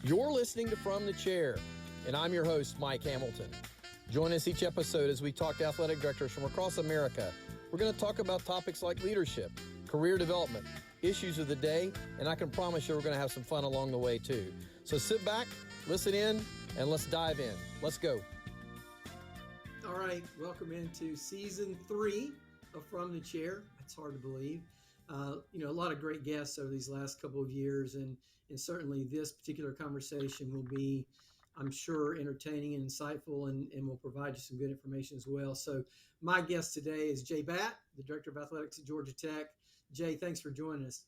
You're listening to From the Chair, and I'm your host, Mike Hamilton. Join us each episode as we talk to athletic directors from across America. We're going to talk about topics like leadership, career development, issues of the day, and I can promise you we're going to have some fun along the way too. So sit back, listen in, and let's dive in. Let's go. All right, welcome into season 3 of From the Chair. It's hard to believe. A lot of great guests over these last couple of years, and certainly this particular conversation will be, I'm sure, entertaining and insightful, and will provide you some good information as well. So my guest today is Jay Batt, the Director of Athletics at Georgia Tech. Jay, thanks for joining us.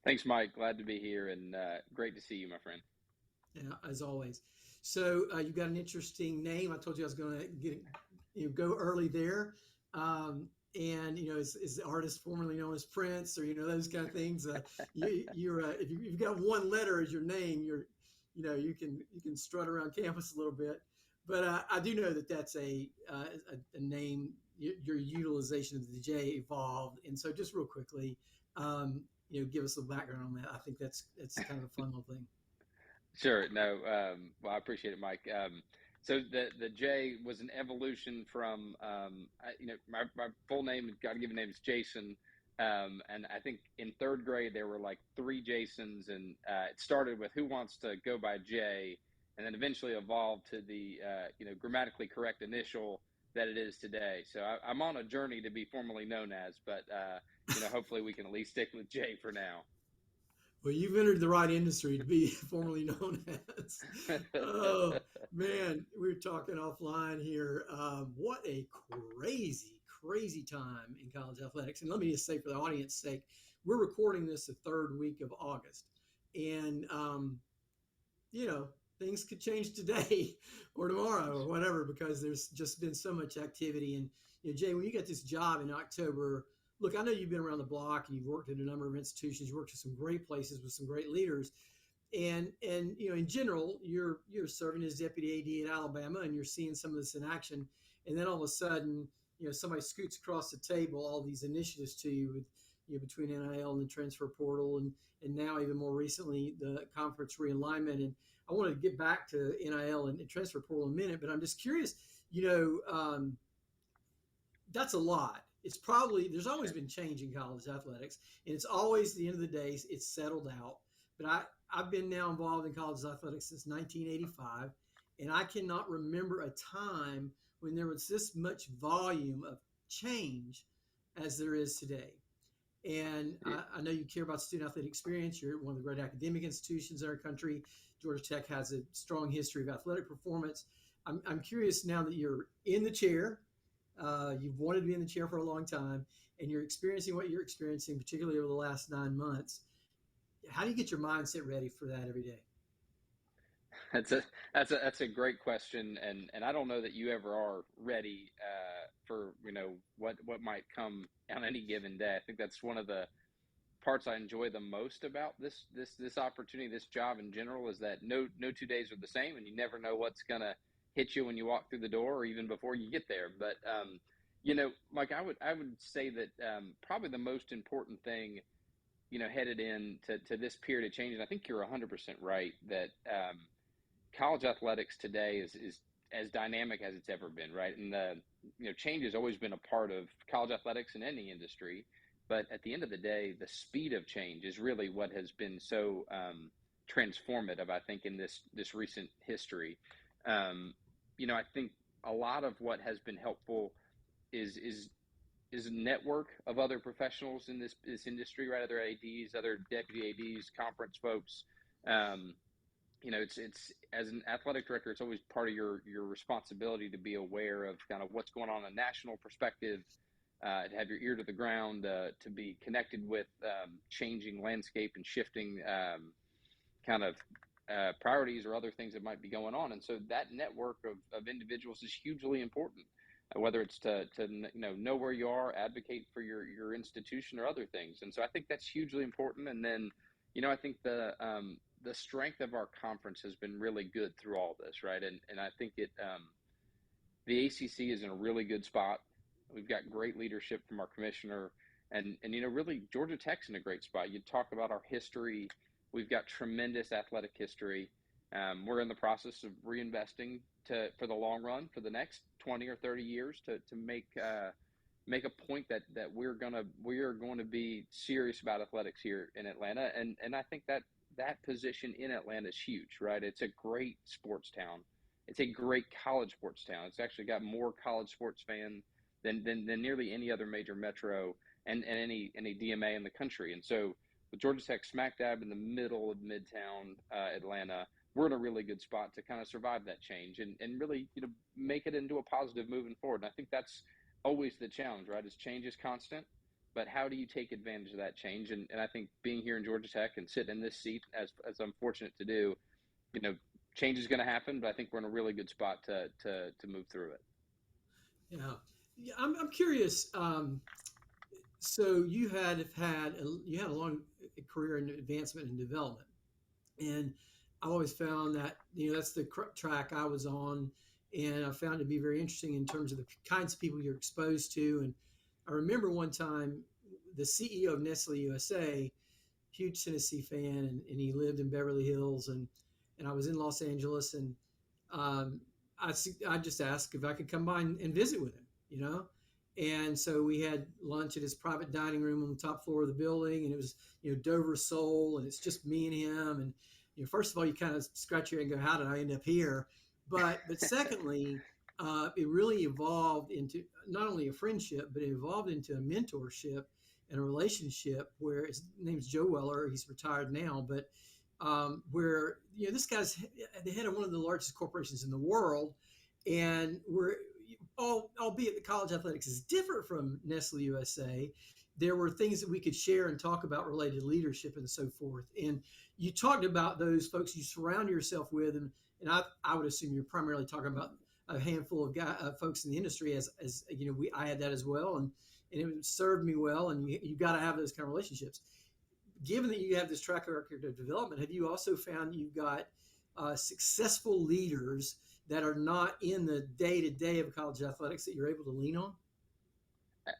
Thanks, Mike. Glad to be here, and great to see you, my friend. Yeah, as always. So you've got an interesting name. I told you I was going to go early there. And is the artist formerly known as Prince, or those kind of things. If you've got one letter as your name, you can strut around campus a little bit. But I do know that that's a name. Your utilization of the J evolved, and so just real quickly, give us a little background on that. I think that's kind of a fun little thing. Sure. No. Well, I appreciate it, Mike. So the J was an evolution from my full name, God-given name is Jason, and I think in third grade there were like 3 Jasons, and it started with who wants to go by J, and then eventually evolved to the grammatically correct initial that it is today. So I'm on a journey to be formally known as, but hopefully we can at least stick with J for now. Well, you've entered the right industry to be formerly known as. Oh, man, we were talking offline here. What a crazy, crazy time in college athletics. And let me just say, for the audience's sake, we're recording this the third week of August. And, things could change today or tomorrow or whatever, because there's just been so much activity. And, Jay, when you got this job in October, look, I know you've been around the block and you've worked at a number of institutions. You worked at some great places with some great leaders. And in general, you're serving as deputy AD at Alabama, and you're seeing some of this in action. And then all of a sudden, somebody scoots across the table all these initiatives to you with, between NIL and the transfer portal, and now even more recently, the conference realignment. And I want to get back to NIL and transfer portal in a minute, but I'm just curious, that's a lot. It's probably, there's always been change in college athletics, and it's always, at the end of the day, it's settled out. But I've been now involved in college athletics since 1985, and I cannot remember a time when there was this much volume of change as there is today. And I know you care about student athlete experience. You're one of the great academic institutions in our country. Georgia Tech has a strong history of athletic performance. I'm curious, now that you're in the chair, you've wanted to be in the chair for a long time, and you're experiencing what you're experiencing, particularly over the last 9 months. How do you get your mindset ready for that every day? That's a great question, and I don't know that you ever are ready for what might come on any given day. I think that's one of the parts I enjoy the most about this opportunity, this job in general, is that no 2 days are the same, and you never know what's gonna hit you when you walk through the door, or even before you get there. But Mike, I would say that probably the most important thing, headed to this period of change, and I think you're 100% right that college athletics today is as dynamic as it's ever been, right? And the change has always been a part of college athletics in any industry, but at the end of the day, the speed of change is really what has been so transformative, I think, in this recent history. I think a lot of what has been helpful is a network of other professionals in this industry, right? Other ADs, other deputy ADs, conference folks. It's as an athletic director, it's always part of your responsibility to be aware of kind of what's going on in a national perspective, to have your ear to the ground, to be connected with changing landscape and shifting kind of priorities or other things that might be going on. And so that network of individuals is hugely important, whether it's to know where you are, advocate for your institution, or other things. And so I think that's hugely important. And then, I think the strength of our conference has been really good through all this, right? And I think the ACC is in a really good spot. We've got great leadership from our commissioner, and really Georgia Tech's in a great spot. You talk about our history We've got tremendous athletic history. We're in the process of reinvesting for the long run, for the next 20 or 30 years, to make a point that we are going to be serious about athletics here in Atlanta, and I think that position in Atlanta is huge, right? It's a great sports town. It's a great college sports town. It's actually got more college sports fans than nearly any other major metro and any DMA in the country. And so with Georgia Tech smack dab in the middle of Midtown Atlanta, we're in a really good spot to kind of survive that change and really, make it into a positive moving forward. And I think that's always the challenge, right? Is change is constant, but how do you take advantage of that change? And I think being here in Georgia Tech and sitting in this seat, as I'm fortunate to do, you know, change is going to happen, but I think we're in a really good spot to move through it. Yeah, yeah. I'm curious. So you had a long career in advancement and development, and I always found that that's the track I was on, and I found it to be very interesting in terms of the kinds of people you're exposed to. And I remember one time the CEO of Nestle USA, huge Tennessee fan, and he lived in Beverly Hills, and I was in Los Angeles, and um, I just asked if I could come by and visit with him. And so we had lunch at his private dining room on the top floor of the building, and it was Dover Soul, and it's just me and him. And first of all, you kind of scratch your head and go, "How did I end up here?" But secondly, it really evolved into not only a friendship, but it evolved into a mentorship and a relationship where his name's Joe Weller. He's retired now, but where this guy's the head of one of the largest corporations in the world, and we're albeit the college athletics is different from Nestle USA, there were things that we could share and talk about related to leadership and so forth. And you talked about those folks you surround yourself with, and I would assume you're primarily talking about a handful of folks in the industry, as I had that as well, and it served me well. And you got to have those kind of relationships. Given that you have this track record of development, have you also found you've got successful leaders that are not in the day-to-day of college athletics that you're able to lean on?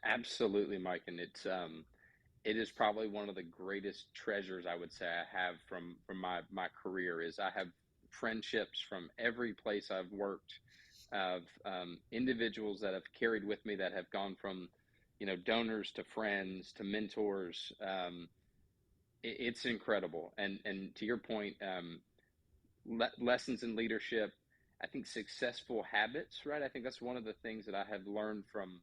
Absolutely, Mike, and it is probably one of the greatest treasures I would say I have from my career. Is I have friendships from every place I've worked, of individuals that have carried with me, that have gone from donors to friends to mentors. It's incredible, and to your point, lessons in leadership. I think successful habits, right? I think that's one of the things that I have learned from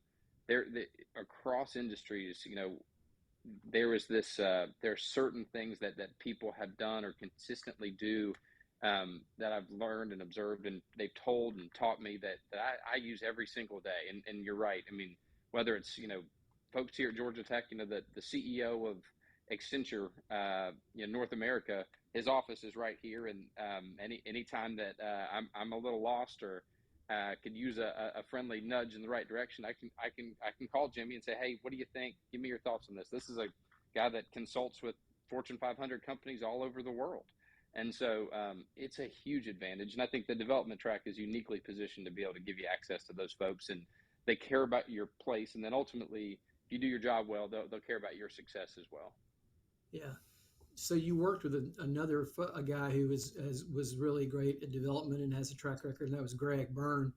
across industries. There is this. There are certain things that people have done or consistently do, that I've learned and observed, and they've told and taught me that I use every single day. And you're right. I mean, whether it's folks here at Georgia Tech, the CEO of Accenture, North America, his office is right here, and anytime that I'm a little lost or could use a friendly nudge in the right direction, I can call Jimmy and say, hey, what do you think? Give me your thoughts on this. This is a guy that consults with Fortune 500 companies all over the world, and so it's a huge advantage. And I think the development track is uniquely positioned to be able to give you access to those folks, and they care about your place, and then ultimately, if you do your job well, they'll care about your success as well. Yeah. So you worked with a guy who was really great at development and has a track record, and that was Greg Byrne,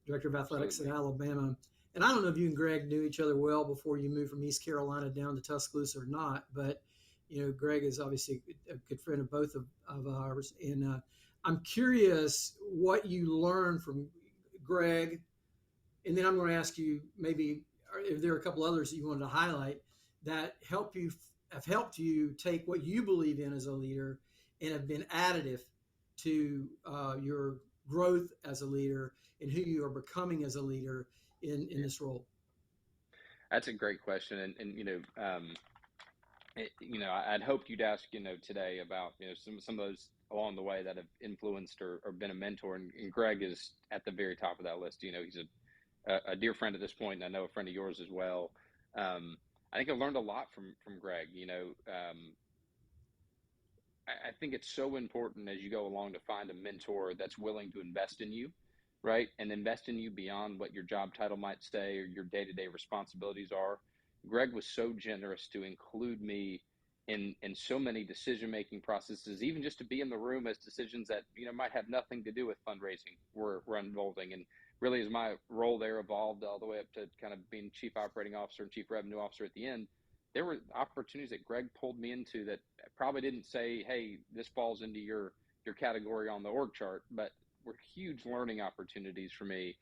director of athletics at Absolutely. Alabama. And I don't know if you and Greg knew each other well before you moved from East Carolina down to Tuscaloosa or not, but Greg is obviously a good friend of both of ours. And I'm curious what you learned from Greg, and then I'm going to ask you maybe if there are a couple others that you wanted to highlight that have helped you take what you believe in as a leader and have been additive to your growth as a leader and who you are becoming as a leader in Yeah, this role. that's a great question, and I'd hoped you'd ask, today about, some of those along the way that have influenced or been a mentor. And Greg is at the very top of that list. He's a dear friend at this point, and I know a friend of yours as well. I think I've learned a lot from Greg. I think it's so important as you go along to find a mentor that's willing to invest in you, right? And invest in you beyond what your job title might say or your day to day responsibilities are. Greg was so generous to include me in so many decision-making processes, even just to be in the room as decisions that, might have nothing to do with fundraising were unfolding. And really, as my role there evolved all the way up to kind of being chief operating officer and chief revenue officer at the end, there were opportunities that Greg pulled me into that probably didn't say, hey, this falls into your category on the org chart, but were huge learning opportunities for me.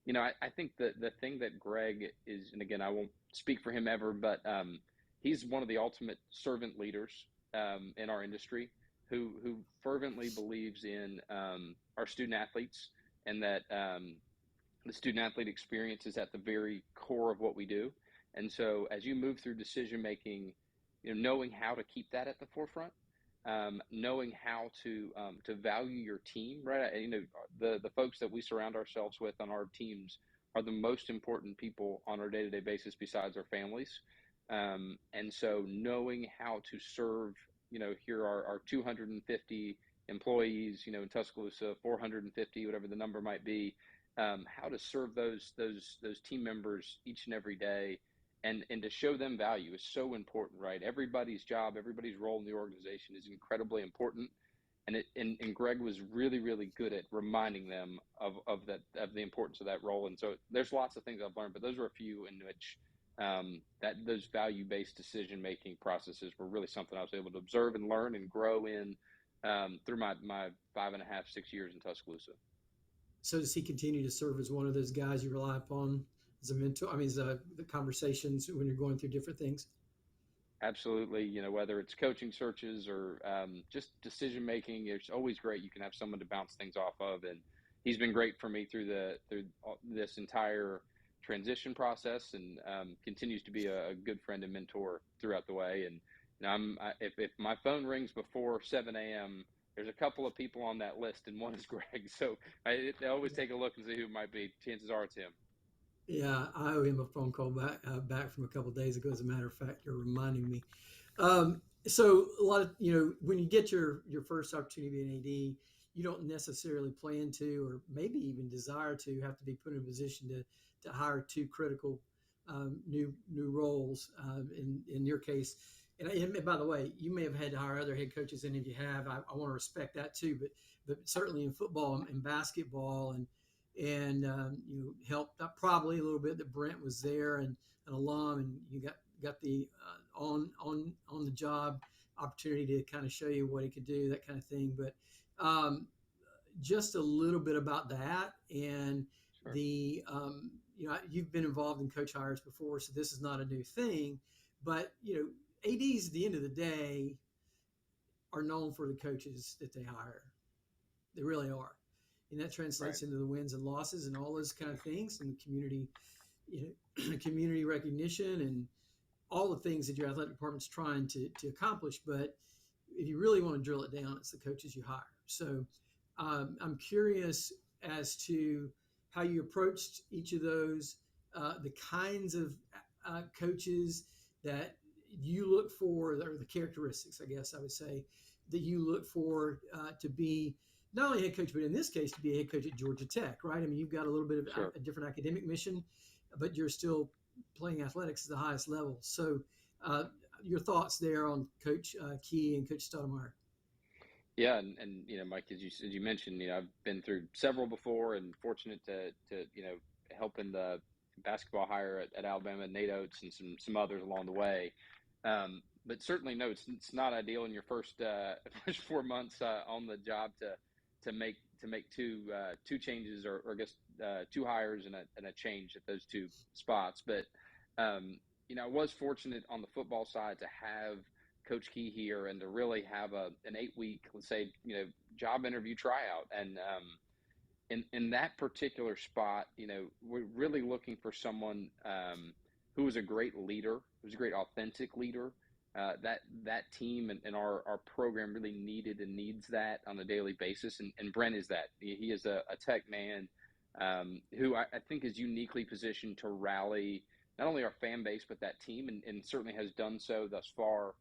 I think that the thing that Greg is, and again, I won't speak for him ever, but he's one of the ultimate servant leaders in our industry who fervently believes in our student athletes, and that the student athlete experience is at the very core of what we do. And so as you move through decision making, knowing how to keep that at the forefront, knowing how to value your team, right? The folks that we surround ourselves with on our teams are the most important people on our day-to-day basis besides our families. And so knowing how to serve, here are our 250 employees, in Tuscaloosa, 450, whatever the number might be, how to serve those team members each and every day, and to show them value is so important, right? Everybody's job, everybody's role in the organization is incredibly important. And Greg was really, really good at reminding them of the importance of that role. And so there's lots of things I've learned, but those are a few in which that those value-based decision-making processes were really something I was able to observe and learn and grow in through my 5.5, 6 years in Tuscaloosa. So does he continue to serve as one of those guys you rely upon as a mentor? I mean, the conversations when you're going through different things? Absolutely. Whether it's coaching searches or just decision making, it's always great. You can have someone to bounce things off of, and he's been great for me through this entire transition process, and continues to be a good friend and mentor throughout the way. And if my phone rings before 7 a.m., there's a couple of people on that list, and one is Greg. So I always take a look and see who it might be. Chances are it's him. Yeah, I owe him a phone call back from a couple of days ago. As a matter of fact, you're reminding me. So a lot of, when you get your first opportunity in AD, you don't necessarily plan to, or maybe even desire to, have to be put in a position to hire two critical new roles. In your case, and by the way, you may have had to hire other head coaches, and if you have, I want to respect that too. But certainly in football and basketball and you helped out probably a little bit that Brent was there and an alum, and you got the on the job opportunity to kind of show you what he could do, that kind of thing. But just a little bit about that, and Sure. the you've been involved in coach hires before, so this is not a new thing. But ADs at the end of the day are known for the coaches that they hire. They really are. And that translates into the wins and losses and all those kind of things, and community, community recognition and all the things that your athletic department's trying to accomplish. But if you really want to drill it down, it's the coaches you hire. So I'm curious as to how you approached each of those, the kinds of coaches that you look for, or the characteristics, I guess I would say, that you look for to be not only a head coach, but in this case, to be a head coach at Georgia Tech, right? I mean, you've got a little bit of Sure. a different academic mission, but you're still playing athletics at the highest level. So your thoughts there on Coach Key and Coach Stoudemire? Yeah, and Mike, as you mentioned, I've been through several before, and fortunate to help in the basketball hire at Alabama, Nate Oates, and some others along the way. But certainly, no, it's not ideal in your first 4 months on the job to make two changes, or I guess 2 hires and a change at those 2 spots. But I was fortunate on the football side to have Coach Key here, and to really have an 8-week, let's say, job interview tryout. And in that particular spot, we're really looking for someone who was a great leader, who's a great authentic leader. That team and our program really needed and needs that on a daily basis. And Brent is that. He is a tech man who I think is uniquely positioned to rally not only our fan base, but that team, and certainly has done so thus far.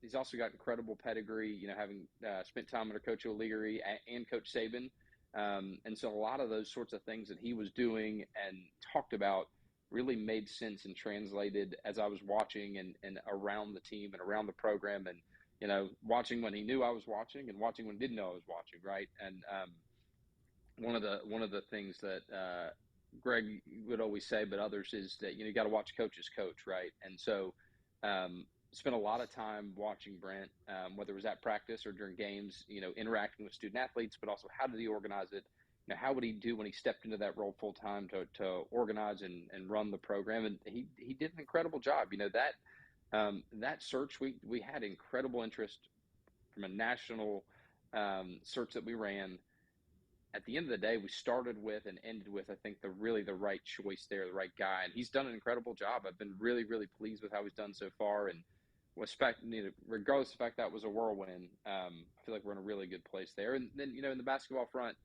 He's also got incredible pedigree, having spent time under Coach O'Leary and Coach Saban. And so a lot of those sorts of things that he was doing and talked about really made sense and translated as I was watching and around the team and around the program, and watching when he knew I was watching and watching when he didn't know I was watching, right? And one of the things that Greg would always say, but others, is that you got to watch coaches coach, right? And so spent a lot of time watching Brent, whether it was at practice or during games, interacting with student athletes, but also how did he organize it? How would he do when he stepped into that role full time to organize and run the program? And he did an incredible job. That search, we had incredible interest from a national search that we ran. At the end of the day, we started with and ended with, I think, the right choice there, the right guy. And he's done an incredible job. I've been really, really pleased with how he's done so far. And regardless of the fact that was a whirlwind, I feel like we're in a really good place there. And then, in the basketball front,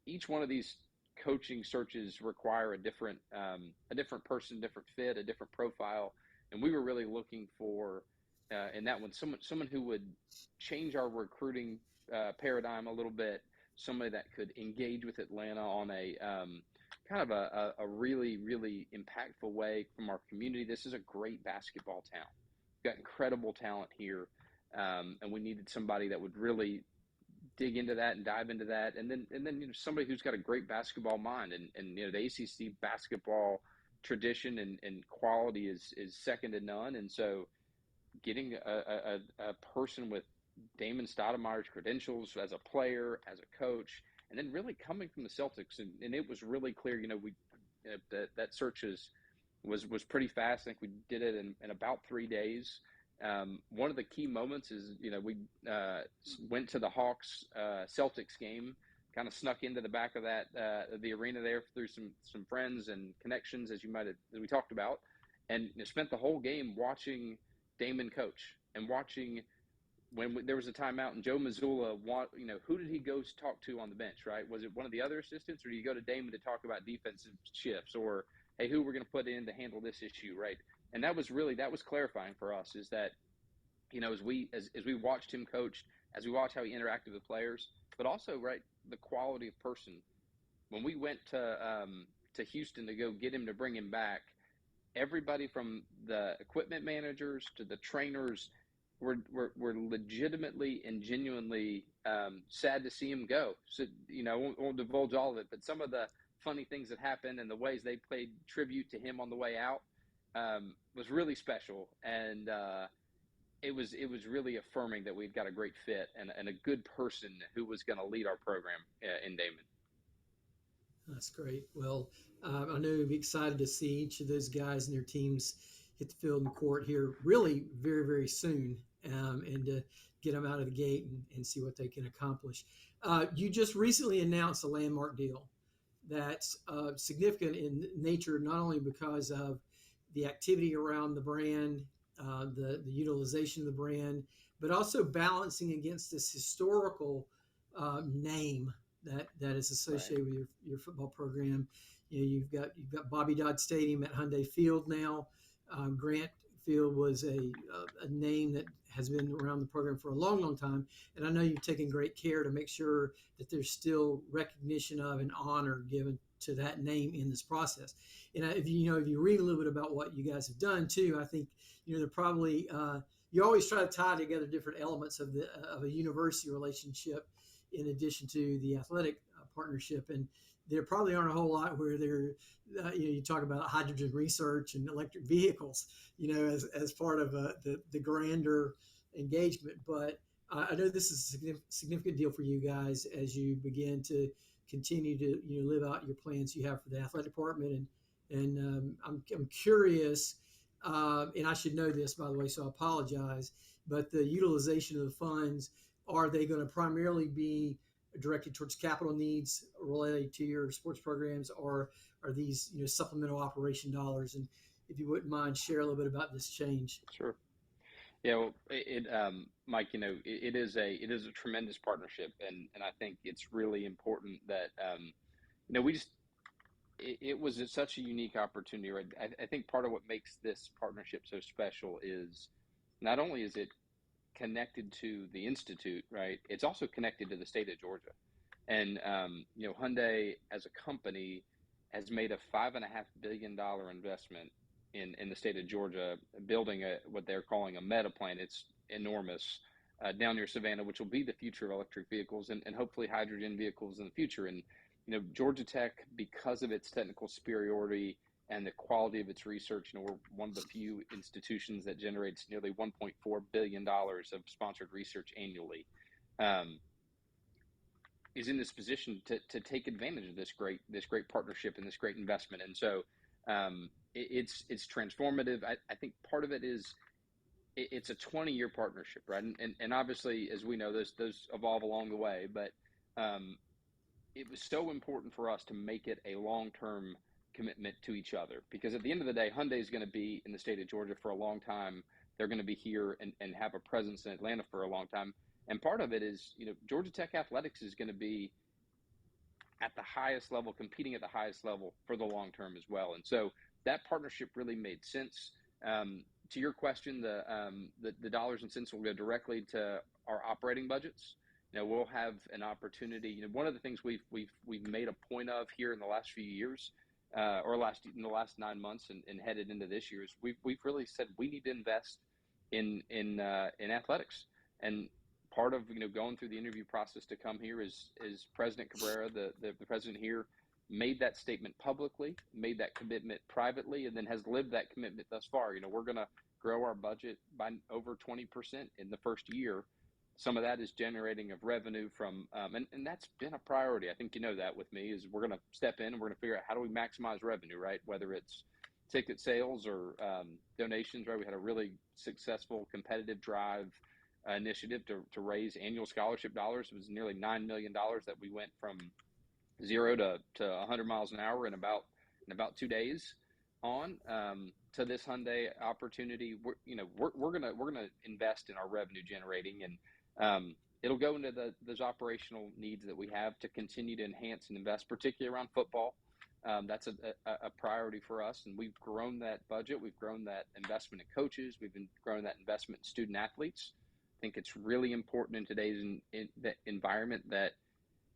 each one of these coaching searches require a different person, different fit, a different profile. And we were really looking for, in that one, someone who would change our recruiting paradigm a little bit, somebody that could engage with Atlanta on a kind of a really, really impactful way from our community. This is a great basketball town. We've got incredible talent here, and we needed somebody that would really dig into that and dive into that, and then somebody who's got a great basketball mind, and the ACC basketball tradition and quality is second to none. And so getting a person with Damon Stoudemire's credentials as a player, as a coach, and then really coming from the Celtics, and it was really clear. That search was pretty fast. I think we did it in about 3 days. One of the key moments is we went to the Hawks Celtics game, kind of snuck into the back of that the arena there through some friends and connections, as we talked about, and spent the whole game watching Damon coach and watching when there was a timeout and Joe Mazzulla, who did he go talk to on the bench, right? Was it one of the other assistants, or did you go to Damon to talk about defensive shifts, or, hey, who we're going to put in to handle this issue, right? And that was clarifying for us, is that, as we watched him coach, as we watched how he interacted with players, but also, right, the quality of person. When we went to Houston to go get him, to bring him back, everybody from the equipment managers to the trainers were legitimately and genuinely sad to see him go. So, I won't divulge all of it, but some of the funny things that happened and the ways they paid tribute to him on the way out was really special. And it was really affirming that we've got a great fit and a good person who was going to lead our program in Damon. That's great. Well, I know you'll be excited to see each of those guys and their teams hit the field and court here really very, very soon, and to get them out of the gate and see what they can accomplish. You just recently announced a landmark deal that's significant in nature, not only because of the activity around the brand, the utilization of the brand, but also balancing against this historical name that is associated with your football program. You've got Bobby Dodd Stadium at Hyundai Field now. Grant Field was a name that has been around the program for a long, long time, and I know you've taken great care to make sure that there's still recognition of and honor given to that name in this process. And if you read a little bit about what you guys have done too, I think they're probably you always try to tie together different elements of a university relationship in addition to the athletic partnership. And there probably aren't a whole lot where you talk about hydrogen research and electric vehicles, as part of the grander engagement. But I know this is a significant deal for you guys as you begin to continue to live out your plans you have for the athletic department. And I'm curious, and I should know this, by the way, so I apologize, but the utilization of the funds, are they going to primarily be directed towards capital needs related to your sports programs, or are these supplemental operation dollars? And if you wouldn't mind, share a little bit about this change. Sure. Yeah, well, Mike, it is a tremendous partnership, and I think it's really important that it was such a unique opportunity. Right? I think part of what makes this partnership so special is not only is it connected to the Institute, right? It's also connected to the state of Georgia. And, Hyundai as a company has made a $5.5 billion investment in the state of Georgia, building what they're calling a meta plant. It's enormous, down near Savannah, which will be the future of electric vehicles and hopefully hydrogen vehicles in the future. And Georgia Tech, because of its technical superiority and the quality of its research, we're one of the few institutions that generates nearly $1.4 billion of sponsored research annually. Is in this position to take advantage of this great partnership and this great investment. And so it's transformative. I think part of it is it's a 20-year partnership, right? And obviously, as we know, those evolve along the way, but it was so important for us to make it a long-term commitment to each other, because at the end of the day, Hyundai is going to be in the state of Georgia for a long time. They're going to be here and have a presence in Atlanta for a long time. And part of it is, Georgia Tech athletics is going to be at the highest level, competing at the highest level for the long term as well. And so that partnership really made sense. To your question, the dollars and cents will go directly to our operating budgets. We'll have an opportunity. One of the things we've made a point of here in the last few years, in the last 9 months and headed into this year, is we've really said we need to invest in athletics. And part of going through the interview process to come here is President Cabrera, the president here, made that statement publicly, made that commitment privately, and then has lived that commitment thus far. We're going to grow our budget by over 20% in the first year. Some of that is generating of revenue from, and that's been a priority. I think that with me is we're going to step in and we're going to figure out how do we maximize revenue, right? Whether it's ticket sales or donations, right? We had a really successful competitive drive initiative to raise annual scholarship dollars. It was nearly $9 million that we went from 0 to 100 miles an hour in about 2 days on to this Hyundai opportunity. We're gonna invest in our revenue generating, and it'll go into those operational needs that we have to continue to enhance and invest, particularly around football. That's a priority for us, and we've grown that budget. We've grown that investment in coaches. We've been growing that investment in student athletes. I think it's really important in today's environment that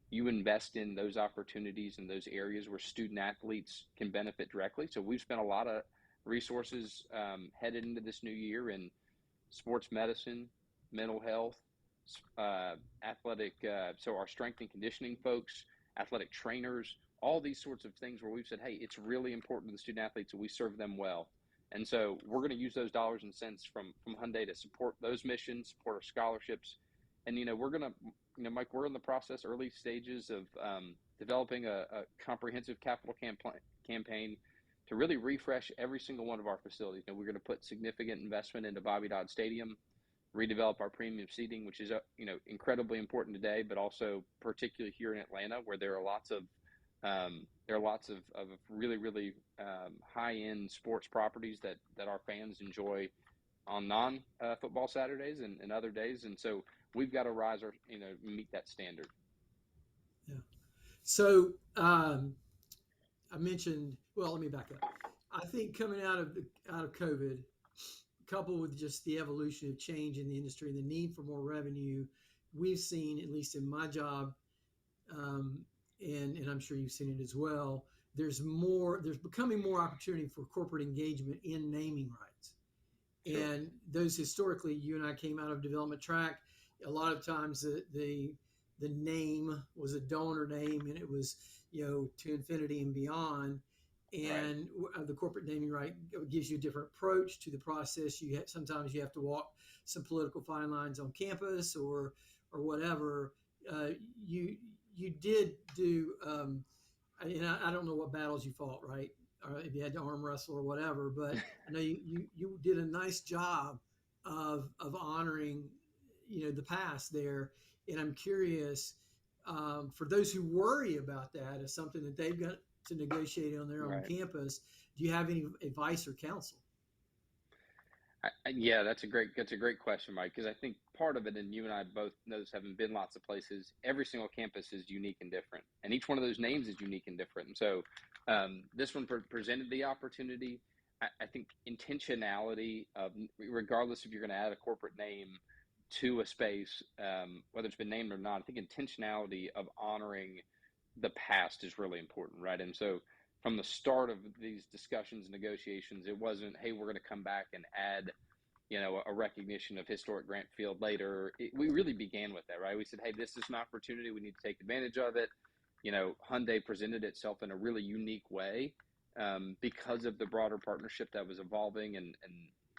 you invest in those opportunities in those areas where student athletes can benefit directly. So we've spent a lot of resources headed into this new year in sports medicine, mental health, athletic. So our strength and conditioning folks, athletic trainers, all these sorts of things where we've said, hey, it's really important to the student athletes that we serve them well. And so we're going to use those dollars and cents from Hyundai to support those missions, support our scholarships. And, we're going to, Mike, we're in the process, early stages of developing a comprehensive capital campaign to really refresh every single one of our facilities. We're going to put significant investment into Bobby Dodd Stadium, redevelop our premium seating, which is, incredibly important today, but also particularly here in Atlanta, where there are lots of really, really high-end sports properties that our fans enjoy on non-football Saturdays and other days. And so we've got to rise our, meet that standard. Yeah. So I mentioned, well, let me back up. I think coming out of COVID, coupled with just the evolution of change in the industry and the need for more revenue, we've seen, at least in my job, and I'm sure you've seen it as well, there's becoming more opportunity for corporate engagement in naming rights. Sure. And those historically, you and I came out of development track. A lot of times the name was a donor name, and it was, to infinity and beyond. And right. The corporate naming right gives you a different approach to the process. Sometimes you have to walk some political fine lines on campus or whatever. You did do, and I don't know what battles you fought, right? Or if you had to arm wrestle or whatever, but I know you did a nice job of honoring, the past there. And I'm curious, for those who worry about that as something that they've got to negotiate on their own campus, do you have any advice or counsel? Yeah, that's a great question, Mike, because I think part of it, and you and I both know this, having been lots of places, every single campus is unique and different, and each one of those names is unique and different. And so this one presented the opportunity. I think intentionality of, regardless if you're going to add a corporate name to a space, whether it's been named or not, I think intentionality of honoring the past is really important, right? And so from the start of these discussions and negotiations, it wasn't, hey, we're going to come back and add, a recognition of historic Grant Field later. We really began with that, right? We said, hey, this is an opportunity. We need to take advantage of it. Hyundai presented itself in a really unique way because of the broader partnership that was evolving and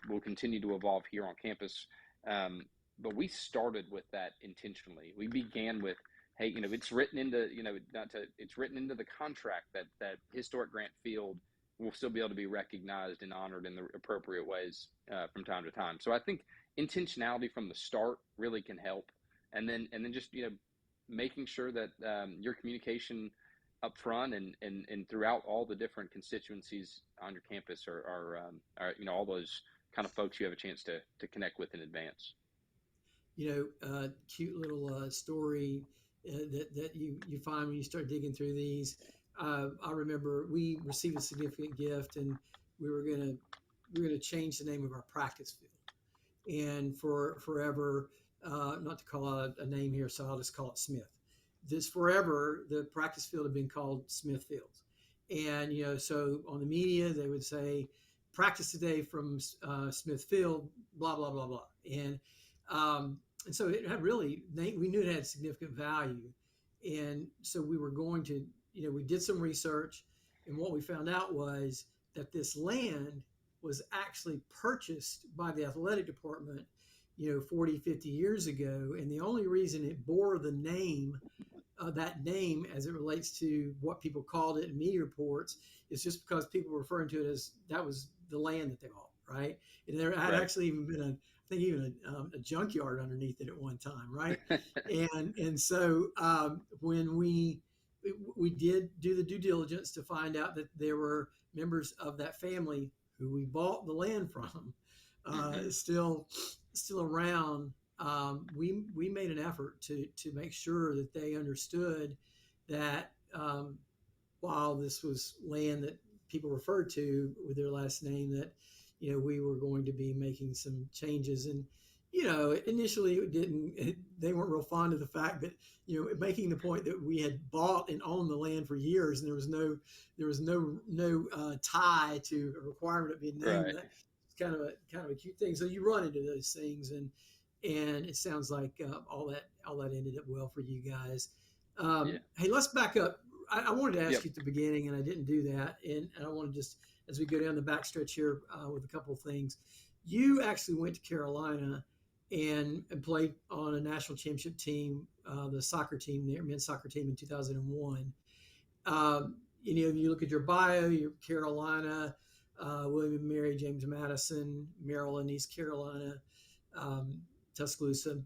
will continue to evolve here on campus. But we started with that intentionally. We began with, hey, it's written into, it's written into the contract that historic Grant Field will still be able to be recognized and honored in the appropriate ways from time to time. So I think intentionality from the start really can help. And then just, making sure that your communication up front and throughout all the different constituencies on your campus are all those kind of folks you have a chance to connect with in advance. Cute little story that you find when you start digging through these. I remember we received a significant gift, and we were gonna change the name of our practice field, and for forever, not to call out a name here, so I'll just call it Smith. This forever, the practice field had been called Smith Fields, and so on the media they would say, "Practice today from Smith Field," blah blah blah blah, and so it had we knew it had significant value, and so we were going to, we did some research, and what we found out was that this land was actually purchased by the athletic department 40, 50 years ago, and the only reason it bore the name, that name as it relates to what people called it in media reports, is just because people were referring to it as that was the land that they bought, right? And there had actually even been a junkyard underneath it at one time, right? and so when we did do the due diligence to find out that there were members of that family who we bought the land from still around. We made an effort to make sure that they understood that while this was land that people referred to with their last name, that we were going to be making some changes. And initially they weren't real fond of the fact that making the point that we had bought and owned the land for years, and there was no tie to a requirement of being named. Right. It's kind of a cute thing. So you run into those things, and it sounds like all that ended up well for you guys. Hey, let's back up. I wanted to ask you at the beginning, and I didn't do that, and I want to just, as we go down the backstretch here with a couple of things. You actually went to Carolina and played on a national championship team, the soccer team there, men's soccer team in 2001. You look at your bio, you're Carolina, William and Mary, James Madison, Maryland, East Carolina, Tuscaloosa.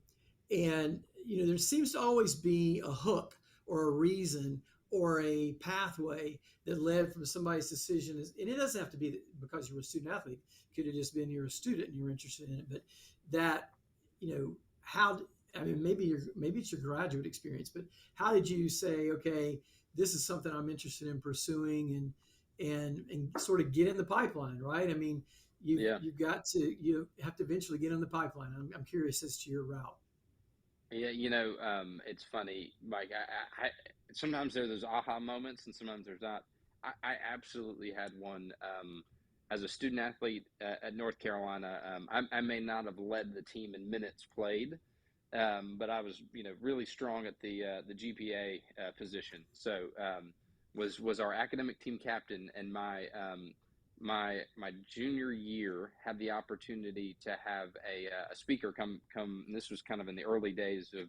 And, there seems to always be a hook or a reason or a pathway that led from somebody's decision. And it doesn't have to be because you were a student athlete. It could have just been you're a student and you're interested in it. But that, maybe it's your graduate experience, but how did you say, okay, this is something I'm interested in pursuing and sort of get in the pipeline, right? I mean, you have to eventually get in the pipeline. I'm curious as to your route. Yeah, it's funny, Mike. I sometimes there are those aha moments, and sometimes there's not. I absolutely had one as a student athlete at North Carolina. I may not have led the team in minutes played, but I was, really strong at the GPA position. So was our academic team captain, and my junior year had the opportunity to have a speaker come. And this was kind of in the early days of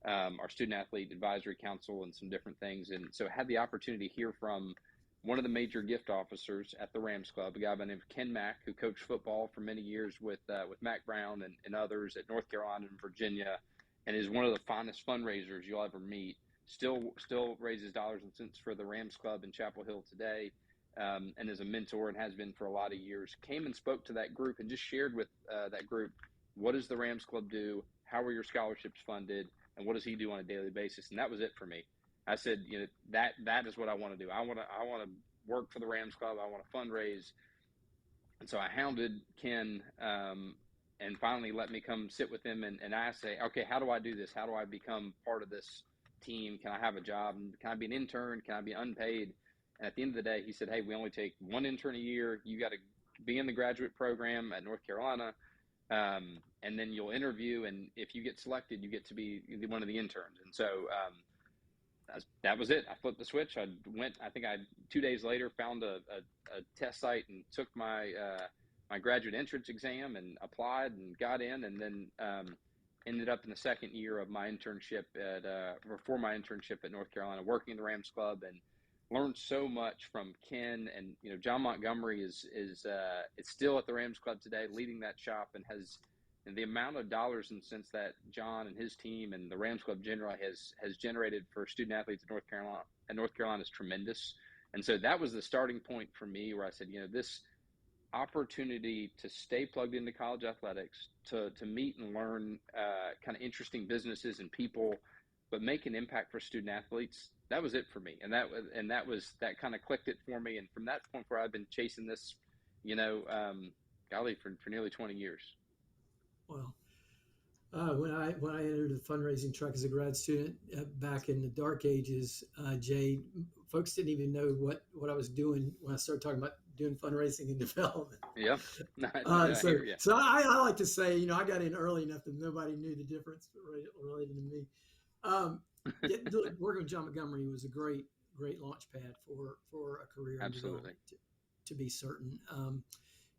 our student athlete advisory council and some different things, and so had the opportunity to hear from one of the major gift officers at the Rams Club, a guy by the name of Ken Mack, who coached football for many years with Mac Brown and others at North Carolina and Virginia, and is one of the finest fundraisers you'll ever meet. Still raises dollars and cents for the Rams Club in Chapel Hill today, and is a mentor and has been for a lot of years. Came and spoke to that group and just shared with that group, what does the Rams Club do? How are your scholarships funded? And what does he do on a daily basis? And that was it for me. I said, that is what I want to do. I want to work for the Rams Club. I want to fundraise. And so I hounded Ken, and finally let me come sit with him. And I say, okay, how do I do this? How do I become part of this team? Can I have a job? And can I be an intern? Can I be unpaid? And at the end of the day, he said, hey, we only take one intern a year. You got to be in the graduate program at North Carolina. And then you'll interview. And if you get selected, you get to be one of the interns. And so that was it. I flipped the switch. I think 2 days later found a test site and took my graduate entrance exam and applied and got in, and then ended up in the second year of my internship before my internship at North Carolina, working in the Rams Club, and learned so much from Ken. And John Montgomery is still at the Rams Club today, leading that shop, and the amount of dollars and cents that John and his team and the Rams Club generally has generated for student athletes in North Carolina is tremendous. And so that was the starting point for me, where I said, this opportunity to stay plugged into college athletics, to meet and learn kind of interesting businesses and people, but make an impact for student athletes. That was it for me, and that kind of clicked it for me. And from that point, where I've been chasing this, for nearly 20 years. Well, when I entered the fundraising track as a grad student back in the dark ages, Jay, folks didn't even know what I was doing when I started talking about doing fundraising and development. Yeah. So I like to say, I got in early enough that nobody knew the difference related to me. Working with John Montgomery was a great launch pad for a career. Absolutely. To be certain.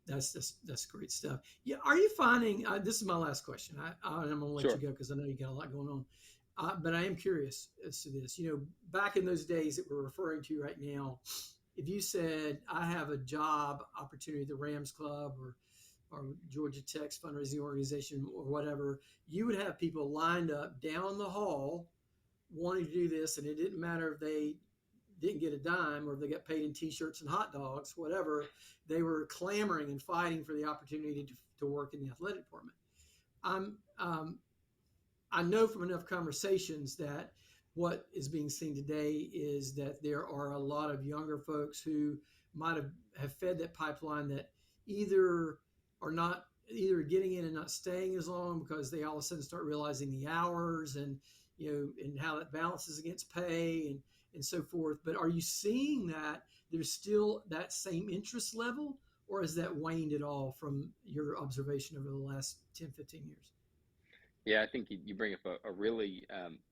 That's great stuff. Yeah. Are you finding, this is my last question. I'm going to let Sure. you go because I know you got a lot going on. But I am curious as to this. Back in those days that we're referring to right now, if you said, I have a job opportunity at the Rams Club or Georgia Tech's fundraising organization or whatever, you would have people lined up down the hall wanting to do this. And it didn't matter if they didn't get a dime or if they got paid in T-shirts and hot dogs, whatever. They were clamoring and fighting for the opportunity to work in the athletic department. I know from enough conversations that what is being seen today is that there are a lot of younger folks who might have fed that pipeline that either getting in and not staying as long because they all of a sudden start realizing the hours and and how that balances against pay and so forth. But are you seeing that there's still that same interest level, or has that waned at all from your observation over the last 10, 15 years? Yeah, I think you bring up a really,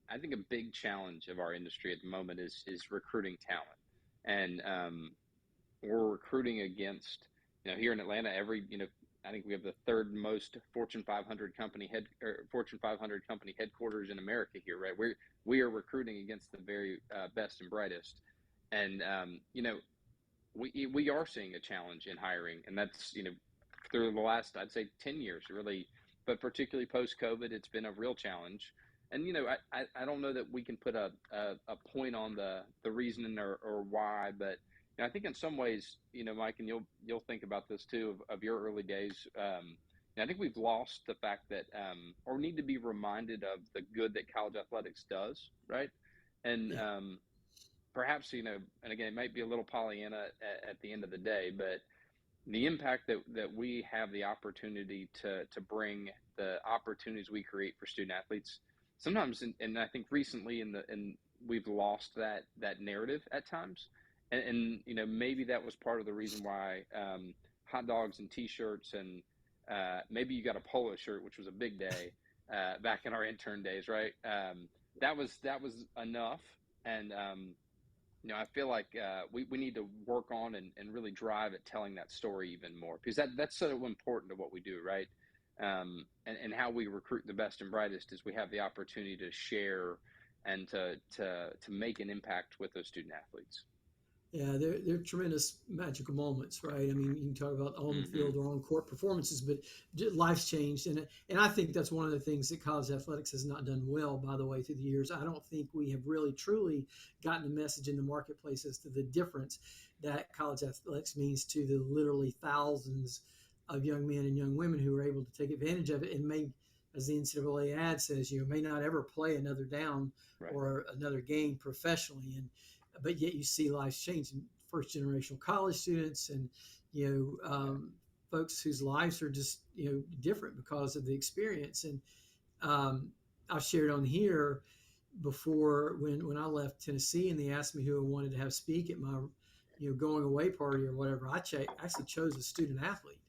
I think a big challenge of our industry at the moment is recruiting talent. And we're recruiting against, here in Atlanta, I think we have the third most Fortune 500 company headquarters in America here, right? We are recruiting against the very best and brightest. And, we are seeing a challenge in hiring, and that's, through the last, I'd say 10 years really, but particularly post-COVID, it's been a real challenge. And, I don't know that we can put a point on the reason or why, but I think in some ways, Mike, and you'll think about this too, of your early days. I think we've lost the fact that, or need to be reminded of the good that college athletics does, right? And perhaps, and again, it might be a little Pollyanna at the end of the day, but the impact that we have the opportunity to bring, the opportunities we create for student athletes, sometimes, and I think recently we've lost that narrative at times. And maybe that was part of the reason why hot dogs and T-shirts and maybe you got a polo shirt, which was a big day back in our intern days, right? That was enough. And I feel like we need to work on and really drive at telling that story even more, because that's so important to what we do, right? And how we recruit the best and brightest is we have the opportunity to share and to make an impact with those student athletes. Yeah, they're tremendous magical moments, right? I mean, you can talk about on the field or on court performances, but life's changed, and I think that's one of the things that college athletics has not done well, by the way, through the years. I don't think we have really truly gotten the message in the marketplace as to the difference that college athletics means to the literally thousands of young men and young women who are able to take advantage of it and may, as the NCAA ad says, may not ever play another down or another game professionally, but yet you see lives changing. First generational college students and folks whose lives are just different because of the experience. And I've shared on here before when I left Tennessee and they asked me who I wanted to have speak at my going away party or whatever, I actually chose a student athlete.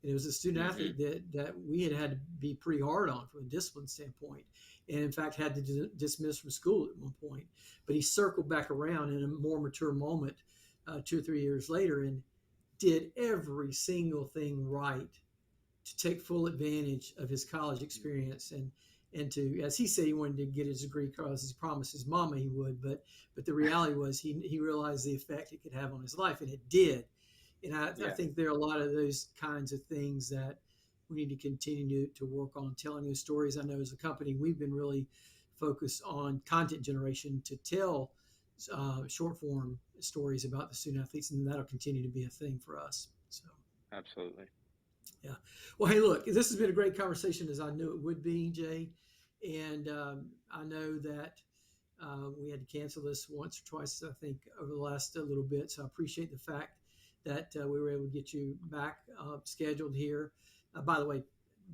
And it was a student athlete that we had to be pretty hard on from a discipline standpoint. And in fact, had to dismiss from school at one point. But he circled back around in a more mature moment 2 or 3 years later and did every single thing right to take full advantage of his college experience and to, as he said, he wanted to get his degree because he promised his mama he would, but the reality was he realized the effect it could have on his life, and it did. And I think there are a lot of those kinds of things that we need to continue to work on telling those stories. I know as a company, we've been really focused on content generation to tell short form stories about the student athletes, and that'll continue to be a thing for us. So absolutely. Yeah. Well, hey, look, this has been a great conversation, as I knew it would be, Jay. And I know that we had to cancel this once or twice, I think, over the last little bit. So I appreciate the fact that we were able to get you back scheduled here. By the way,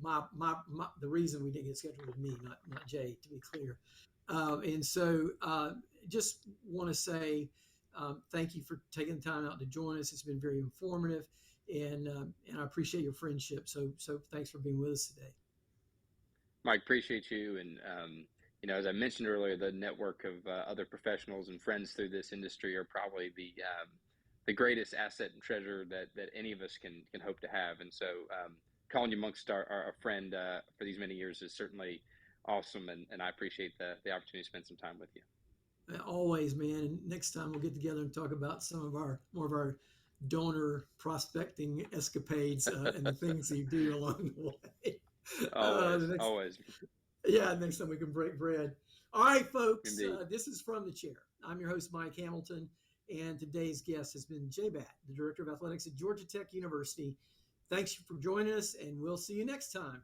the reason we didn't get scheduled was me, not Jay, to be clear. And so just want to say thank you for taking the time out to join us. It's been very informative. And I appreciate your friendship. So thanks for being with us today. Mike, appreciate you. And, as I mentioned earlier, the network of other professionals and friends through this industry are probably the greatest asset and treasure that any of us can hope to have. And so calling you amongst our friend for these many years is certainly awesome. And I appreciate the opportunity to spend some time with you. Always, man. And next time we'll get together and talk about some of more of our donor prospecting escapades and the things you do along the way. Always. Yeah, next time we can break bread. All right, folks, this is From the Chair. I'm your host, Mike Hamilton, and today's guest has been Jay Batt, the Director of Athletics at Georgia Tech University. Thanks for joining us, and we'll see you next time.